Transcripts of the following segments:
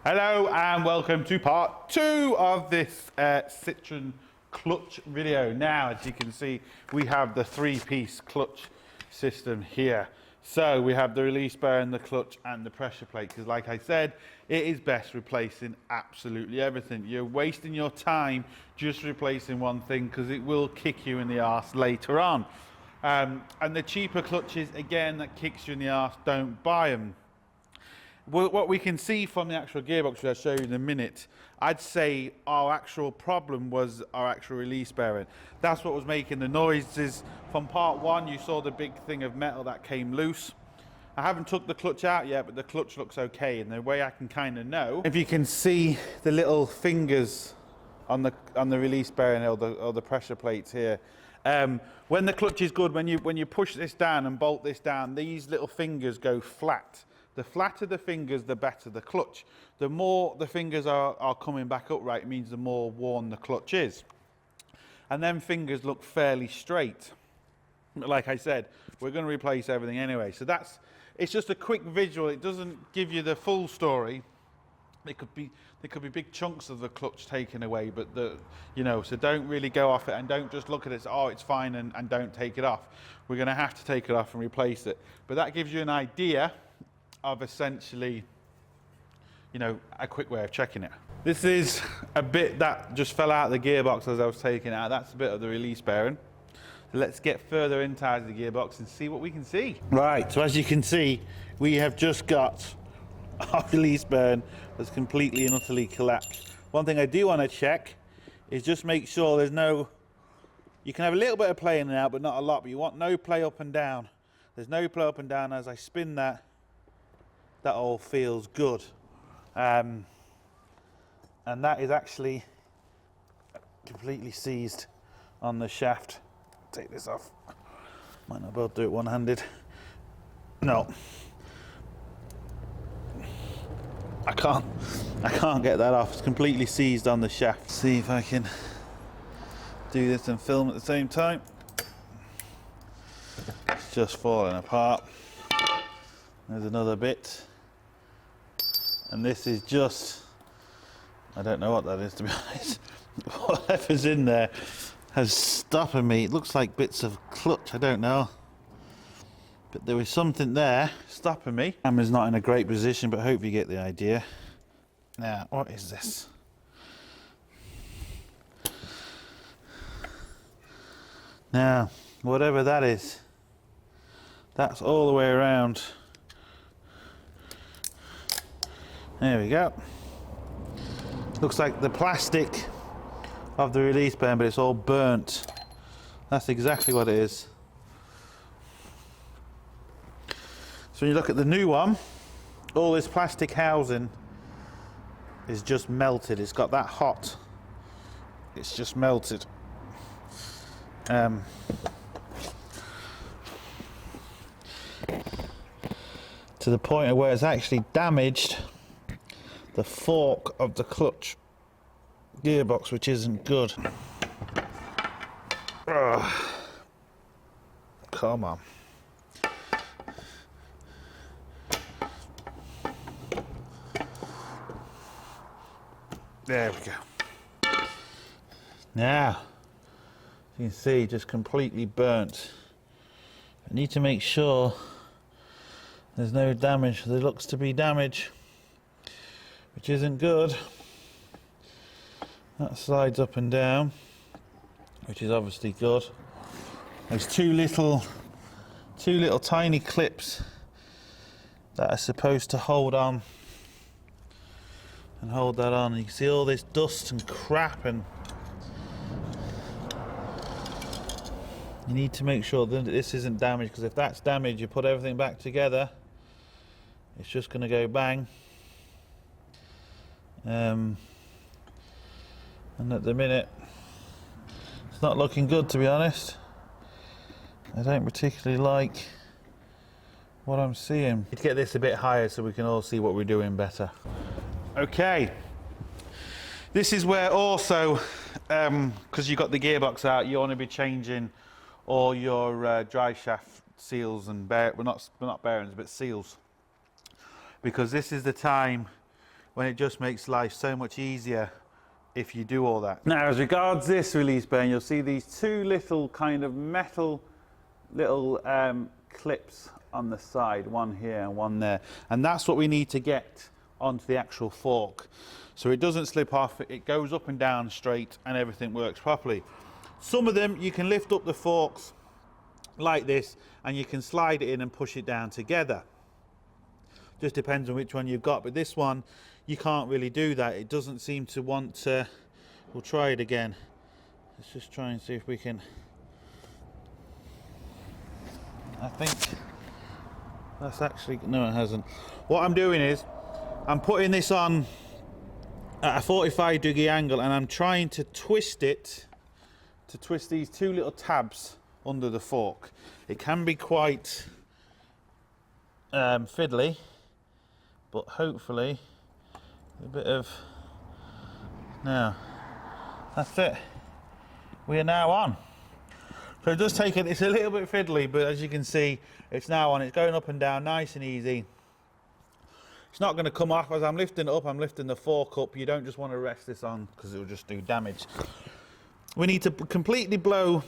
Hello and welcome to part 2 of this Citroen clutch video. Now, as you can see, we have the 3-piece clutch system here. So we have the release bearing, the clutch and the pressure plate, because like I said, it is best replacing absolutely everything. You're wasting your time just replacing one thing because it will kick you in the arse later on. And the cheaper clutches, again, that kicks you in the arse, don't buy them. What we can see from the actual gearbox, which I'll show you in a minute, I'd say our actual problem was our actual release bearing. That's what was making the noises. From part 1, you saw the big thing of metal that came loose. I haven't took the clutch out yet, but the clutch looks okay. And the way I can kind of know, if you can see the little fingers on the release bearing or the pressure plates here. When the clutch is good, when you push this down and bolt this down, these little fingers go flat. The flatter the fingers, the better the clutch. The more the fingers are coming back upright, it means the more worn the clutch is. And then fingers look fairly straight. But like I said, we're going to replace everything anyway. So it's just a quick visual. It doesn't give you the full story. There could be big chunks of the clutch taken away, but so don't really go off it and don't just look at it and say, oh, it's fine, and don't take it off. We're going to have to take it off and replace it. But that gives you an idea of essentially, a quick way of checking it. This is a bit that just fell out of the gearbox as I was taking it out. That's a bit of the release bearing. So let's get further inside the gearbox and see what we can see. Right, so as you can see, we have just got our release bearing that's completely and utterly collapsed. One thing I do want to check is just make sure there's no, you can have a little bit of play in and out, but not a lot, but you want no play up and down. There's no play up and down. As I spin that all feels good. And that is actually completely seized on the shaft. Take this off. Might not be able to do it one-handed. No. I can't get that off. It's completely seized on the shaft. See if I can do this and film at the same time. It's just falling apart. There's another bit. And this is just, I don't know what that is, to be honest. Whatever's in there has stopping me. It looks like bits of clutch, I don't know. But there was something there stopping me. Camera's not in a great position, but hope you get the idea. Now, what is this? Now, whatever that is, that's all the way around. There we go. Looks like the plastic of the release bearing, but it's all burnt. That's exactly what it is. So when you look at the new one, all this plastic housing is just melted. It's got that hot. It's just melted. To the point of where it's actually damaged the fork of the clutch gearbox, which isn't good. Ugh. Come on. There we go. Now, you can see, just completely burnt. I need to make sure there's no damage. There looks to be damage, which isn't good. That slides up and down, which is obviously good. There's two little tiny clips that are supposed to hold on and hold that on. And you can see all this dust and crap, and you need to make sure that this isn't damaged, because if that's damaged, you put everything back together, it's just going to go bang. And at the minute, it's not looking good, to be honest. I don't particularly like what I'm seeing. Need to get this a bit higher so we can all see what we're doing better. Okay, this is where also, because you've got the gearbox out, you want to be changing all your drive shaft seals and not bearings, but seals, because this is the time when it just makes life so much easier if you do all that. Now, as regards this release bearing, you'll see these two little kind of metal little clips on the side, one here and one there, and that's what we need to get onto the actual fork so it doesn't slip off, it goes up and down straight and everything works properly. Some of them you can lift up the forks like this and you can slide it in and push it down together. Just depends on which one you've got, but this one you can't really do that. It doesn't seem to want to. We'll try it again. Let's just try and see if we can. I think that's actually, no, it hasn't. What I'm doing is I'm putting this on at a 45-degree angle and I'm trying to twist it, to twist these two little tabs under the fork. It can be quite fiddly, but hopefully a bit of, now that's it, we are now on. So it does take it, it's a little bit fiddly, but as you can see it's now on, it's going up and down nice and easy. It's not going to come off as I'm lifting it up, I'm lifting the fork up. You don't just want to rest this on because it will just do damage. We need to completely blow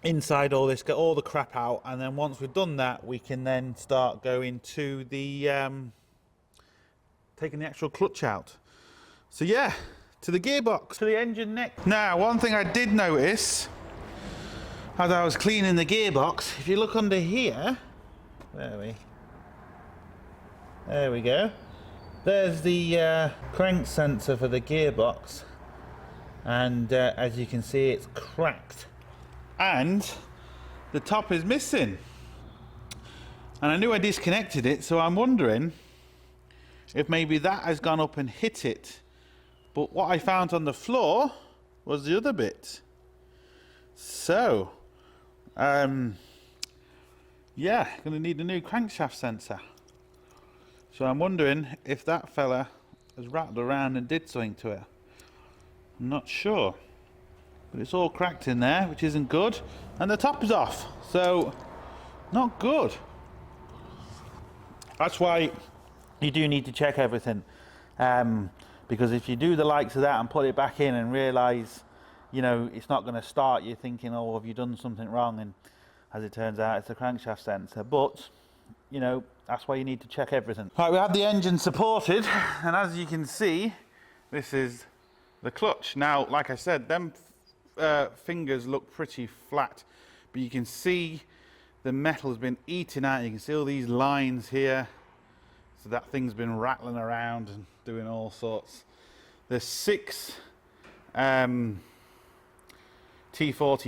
inside all this, get all the crap out, and then once we've done that we can then start going to the taking the actual clutch out. So yeah, to the gearbox, to the engine neck. Now, one thing I did notice as I was cleaning the gearbox, if you look under here, there we go, there's the crank sensor for the gearbox, and as you can see it's cracked and the top is missing, and I knew I disconnected it, so I'm wondering if maybe that has gone up and hit it, but what I found on the floor was the other bit. So yeah, gonna need a new crankshaft sensor. So I'm wondering if that fella has rattled around and did something to it. I'm not sure, but it's all cracked in there, which isn't good, and the top is off, so not good. That's why you do need to check everything, because if you do the likes of that and put it back in and realise, you know, it's not going to start, you're thinking, oh, have you done something wrong? And as it turns out, it's a crankshaft sensor. But, you know, that's why you need to check everything. Right, we have the engine supported, and as you can see, this is the clutch. Now, like I said, them fingers look pretty flat, but you can see the metal's been eaten out. You can see all these lines here. So that thing's been rattling around and doing all sorts. There's 6 T40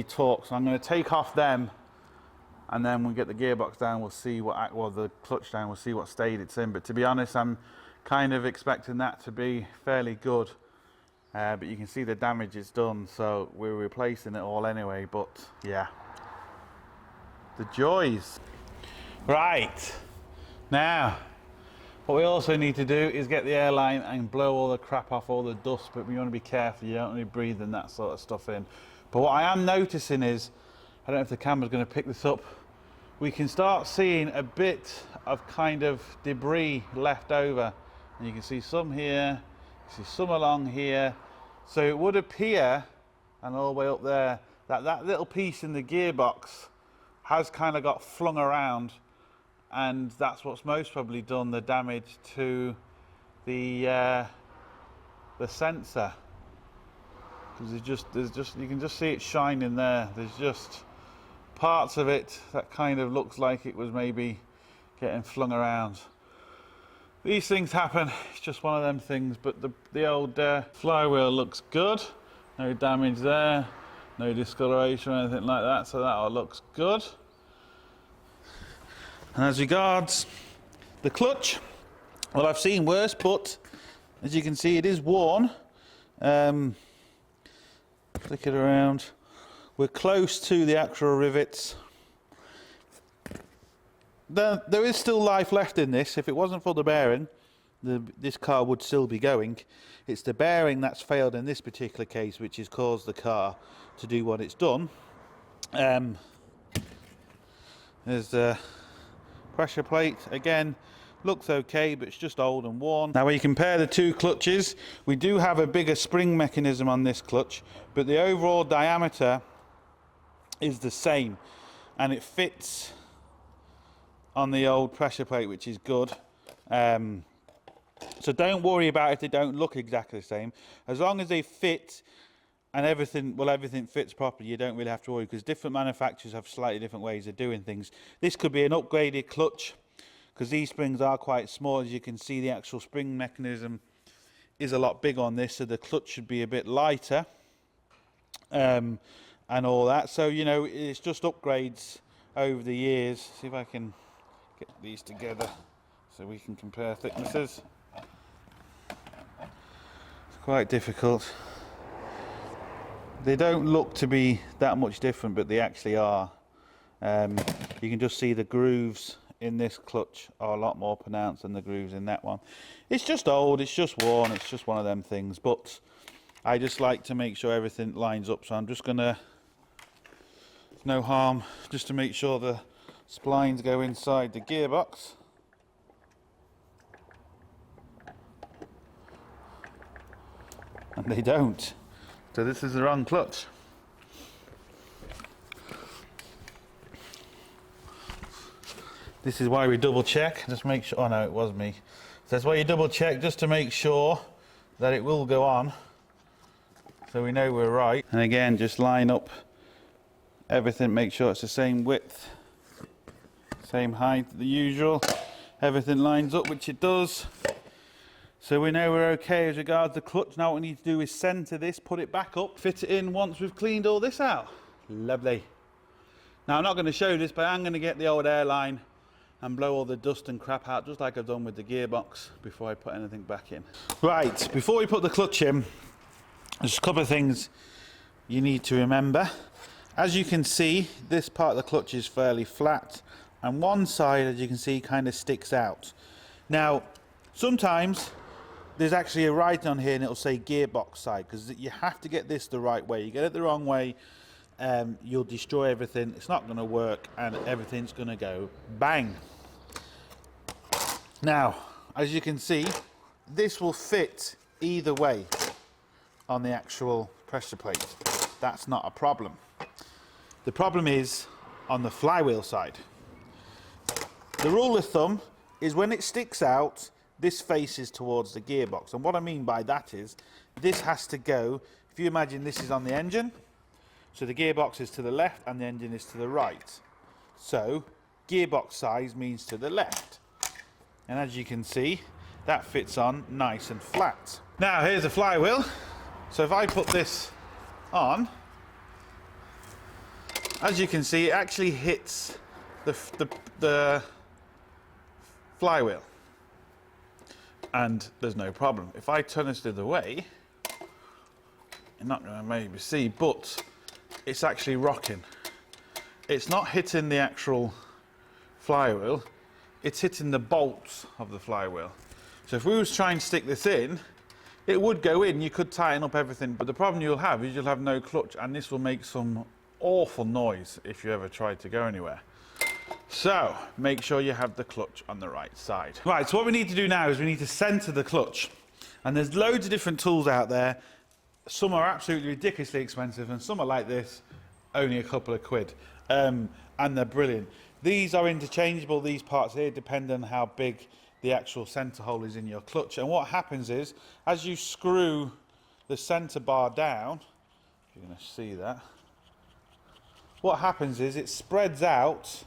torques. So I'm going to take off them, and then we'll get the gearbox down. We'll see what, well, the clutch down. We'll see what state it's in. But to be honest, I'm kind of expecting that to be fairly good. But you can see the damage is done, so we're replacing it all anyway. But yeah, the joys. Right now, what we also need to do is get the airline and blow all the crap off, all the dust, but we want to be careful. You don't want to be breathing that sort of stuff in. But what I am noticing is, I don't know if the camera's going to pick this up, we can start seeing a bit of kind of debris left over. And you can see some here, you see some along here. So it would appear, and all the way up there, that that little piece in the gearbox has kind of got flung around, and that's what's most probably done the damage to the sensor. Because there's just you can just see it shining there. There's just parts of it that kind of looks like it was maybe getting flung around. These things happen. It's just one of them things. But the old flywheel looks good. No damage there. No discoloration or anything like that. So that all looks good. And as regards the clutch, well, I've seen worse, but as you can see, it is worn. Flick it around. We're close to the actual rivets. There is still life left in this. If it wasn't for the bearing, this car would still be going. It's the bearing that's failed in this particular case, which has caused the car to do what it's done. There's the pressure plate. Again, Looks okay, but it's just old and worn. Now when you compare the two clutches, we do have a bigger spring mechanism on this clutch, but the overall diameter is the same, and it fits on the old pressure plate, which is good. So don't worry about if they don't look exactly the same. As long as they fit and everything fits properly, you don't really have to worry, because different manufacturers have slightly different ways of doing things. This could be an upgraded clutch, because these springs are quite small. As you can see, the actual spring mechanism is a lot bigger on this, so the clutch should be a bit lighter, and all that. So, you know, it's just upgrades over the years. See if I can get these together so we can compare thicknesses. It's quite difficult. They don't look to be that much different, but they actually are. You can just see the grooves in this clutch are a lot more pronounced than the grooves in that one. It's just old, it's just worn, it's just one of them things, but I just like to make sure everything lines up, so I'm just gonna, no harm, just to make sure the splines go inside the gearbox. And they don't. So this is the wrong clutch. This is why we double check, just make sure, oh no, it was me. So that's why you double check, just to make sure that it will go on, so we know we're right. And again, just line up everything, make sure it's the same width, same height, the usual. Everything lines up, which it does. So we know we're okay as regards the clutch. Now what we need to do is center this, put it back up, fit it in once we've cleaned all this out. Lovely. Now I'm not going to show this, but I'm going to get the old airline and blow all the dust and crap out, just like I've done with the gearbox, before I put anything back in. Right, before we put the clutch in, there's a couple of things you need to remember. As you can see, this part of the clutch is fairly flat, and one side, as you can see, kind of sticks out. Now, sometimes there's actually a writing on here and it'll say gearbox side, because you have to get this the right way. You get it the wrong way, you'll destroy everything, it's not going to work, and everything's going to go bang. Now, as you can see, this will fit either way on the actual pressure plate. That's not a problem. The problem is on the flywheel side. The rule of thumb is when it sticks out, this faces towards the gearbox. And what I mean by that is, this has to go, if you imagine this is on the engine, so the gearbox is to the left and the engine is to the right. So, gearbox size means to the left. And as you can see, that fits on nice and flat. Now here's the flywheel. So if I put this on, as you can see, it actually hits the flywheel. And there's no problem. If I turn this the other way, you're not going to maybe see, but it's actually rocking. It's not hitting the actual flywheel, it's hitting the bolts of the flywheel. So if we was trying to stick this in, it would go in, you could tighten up everything, but the problem you'll have is you'll have no clutch, and this will make some awful noise if you ever try to go anywhere. So make sure you have the clutch on the right side. Right, so what we need to do now is we need to center the clutch. And there's loads of different tools out there. Some are absolutely ridiculously expensive, and some are like this, only a couple of quid. And they're brilliant. These are interchangeable, these parts here, depending on how big the actual center hole is in your clutch. And what happens is, as you screw the center bar down, you're going to see that, what happens is it spreads out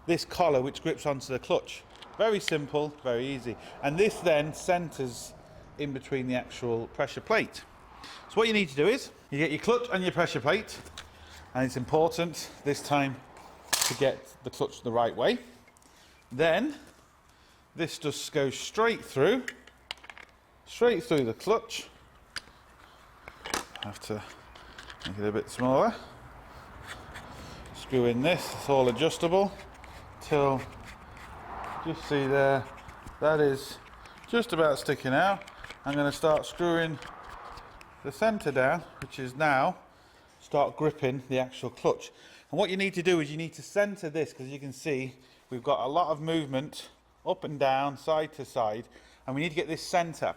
this collar which grips onto the clutch. Very simple, very easy. And this then centers in between the actual pressure plate. So what you need to do is, you get your clutch and your pressure plate, and it's important this time to get the clutch the right way. Then this just goes straight through the clutch. I have to make it a bit smaller. Screw in this, it's all adjustable till, just see there, that is just about sticking out. I'm going to start screwing the center down, which is now start gripping the actual clutch. And what you need to do is you need to center this, because you can see we've got a lot of movement up and down, side to side, and we need to get this center.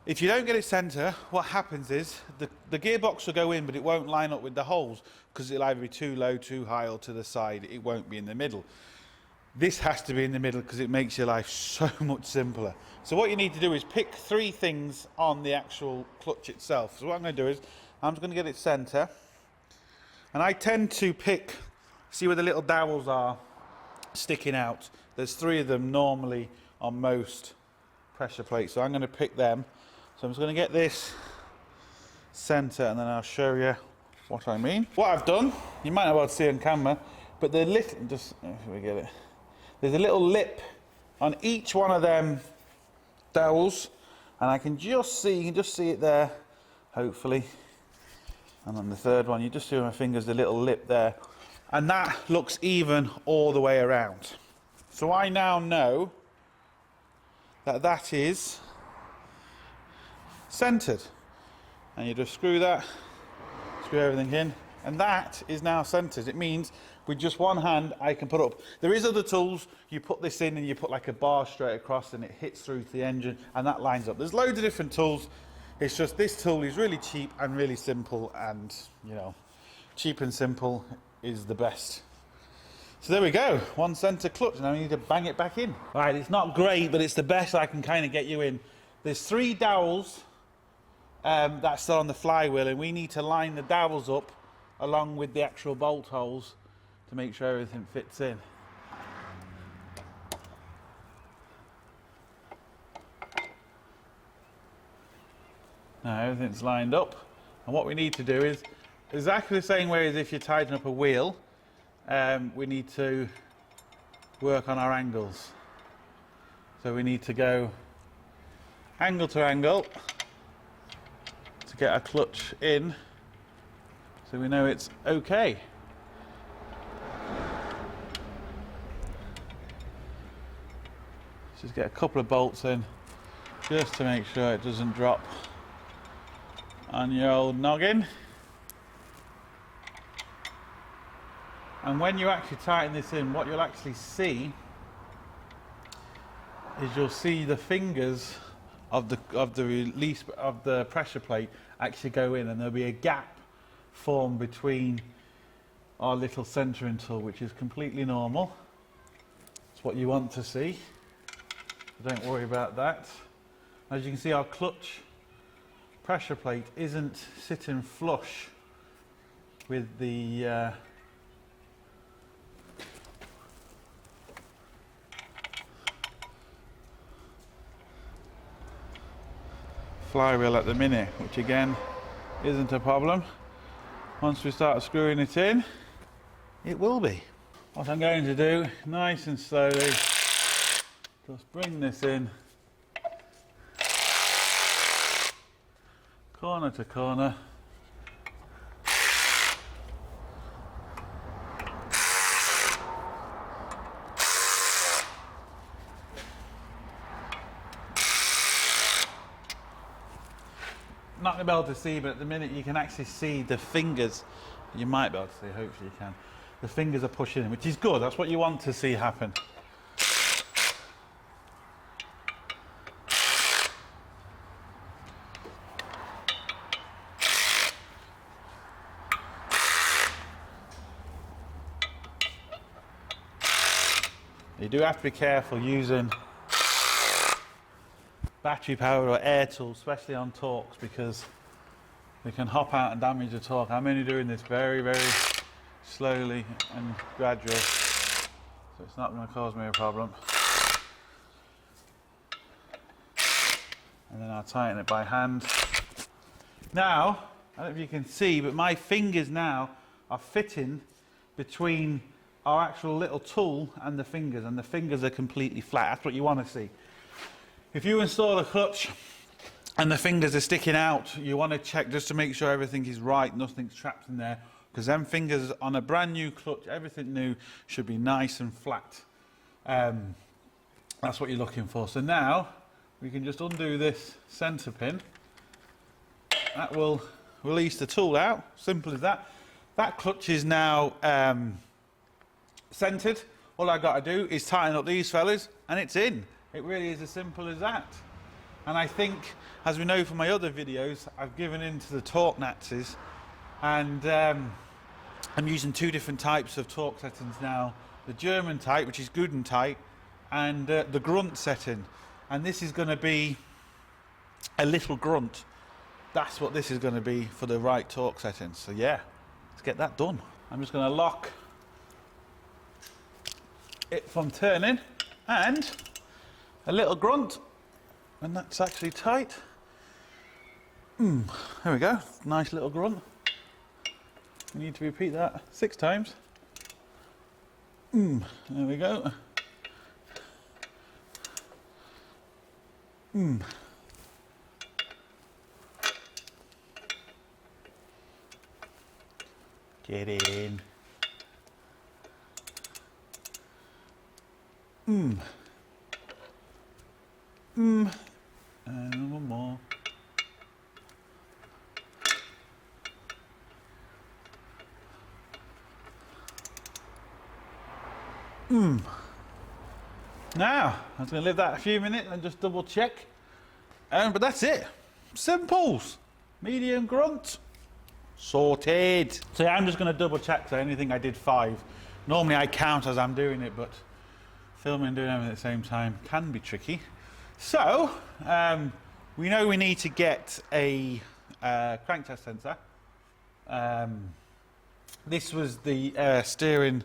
If you don't get it center, what happens is the gearbox will go in, but it won't line up with the holes because it'll either be too low, too high, or to the side. It won't be in the middle. This has to be in the middle because it makes your life so much simpler. So what you need to do is pick 3 things on the actual clutch itself. So what I'm going to do is I'm just going to get it center, and I tend to pick, see where the little dowels are sticking out. There's 3 of them normally on most pressure plates, so I'm going to pick them. So I'm just going to get this center, and then I'll show you what I mean. What I've done, you might not be able to see on camera, but the little, just if we get it, there's a little lip on each one of them dowels, and I can just see, you can just see it there, hopefully. And on the third one, you just see with my fingers the little lip there, and that looks even all the way around. So I now know that that is centered, and you just screw that, screw everything in, and that is now centered. It means with just one hand I can put up. There is other tools, you put this in and you put like a bar straight across and it hits through to the engine and that lines up. There's loads of different tools. It's just this tool is really cheap and really simple, and you know, cheap and simple is the best. So there we go, one center clutch. Now we need to bang it back in. Right, it's not great, but it's the best I can kind of get you in. There's 3 dowels that's still on the flywheel, and we need to line the dowels up along with the actual bolt holes to make sure everything fits in. Now everything's lined up, and what we need to do is exactly the same way as if you're tightening up a wheel. We need to work on our angles. So we need to go angle to angle to get our clutch in, so we know it's okay. Just get a couple of bolts in just to make sure it doesn't drop on your old noggin. And when you actually tighten this in, what you'll actually see is you'll see the fingers of the release of the pressure plate actually go in, and there'll be a gap formed between our little centering tool, which is completely normal. It's what you want to see. So don't worry about that. As you can see, our clutch pressure plate isn't sitting flush with the flywheel at the minute, which again isn't a problem. Once we start screwing it in, it will be. What I'm going to do, nice and slowly, just bring this in corner to corner. Not going to be able to see, but at the minute you can actually see the fingers. You might be able to see, hopefully you can. The fingers are pushing in, which is good. That's what you want to see happen. You do have to be careful using battery powered or air tools, especially on torques, because they can hop out and damage the torque. I'm only doing this very, very slowly and gradual, so it's not going to cause me a problem. And then I'll tighten it by hand. Now, I don't know if you can see, but my fingers now are fitting between our actual little tool and the fingers are completely flat. That's what you want to see. If you install a clutch and the fingers are sticking out, you want to check just to make sure everything is right, nothing's trapped in there, because them fingers on a brand new clutch, everything new, should be nice and flat. That's what you're looking for. So now we can just undo this center pin. That will release the tool out, simple as that. That clutch is now centered. all I got to do is tighten up these fellas and it's in. It really is as simple as that. And I think, as we know from my other videos, I've given in to the torque Nazis, and I'm using two different types of torque settings now. The German type, which is good and tight, and the grunt setting. And this is going to be a little grunt. That's what this is going to be for the right torque settings. So yeah, let's get that done. I'm just going to lock it from turning, and a little grunt, and that's actually tight. There we go, nice little grunt. We need to repeat that 6 times. There we go. Get in. And one more. Now, I was going to leave that a few minutes and just double check. But that's it. Simples. Medium grunt. Sorted. So yeah, I'm just going to double check, so anything I did 5. Normally I count as I'm doing it, but filming and doing everything at the same time can be tricky. So, we know we need to get a crankshaft sensor. This was the steering,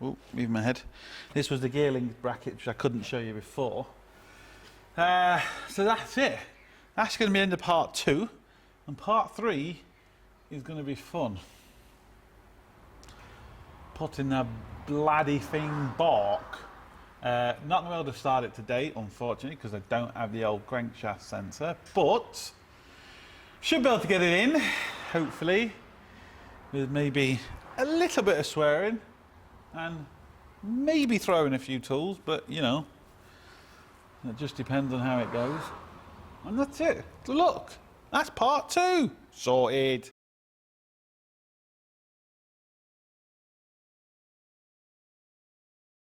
moving my head. This was the gear link bracket, which I couldn't show you before. So that's it. That's going to be into part 2, and part 3 is going to be fun. Putting the bloody thing back. Not going to be able to start it today, unfortunately, because I don't have the old crankshaft sensor, but should be able to get it in, hopefully, with maybe a little bit of swearing and maybe throwing a few tools, but you know, it just depends on how it goes. And that's it. Look, that's part 2 sorted.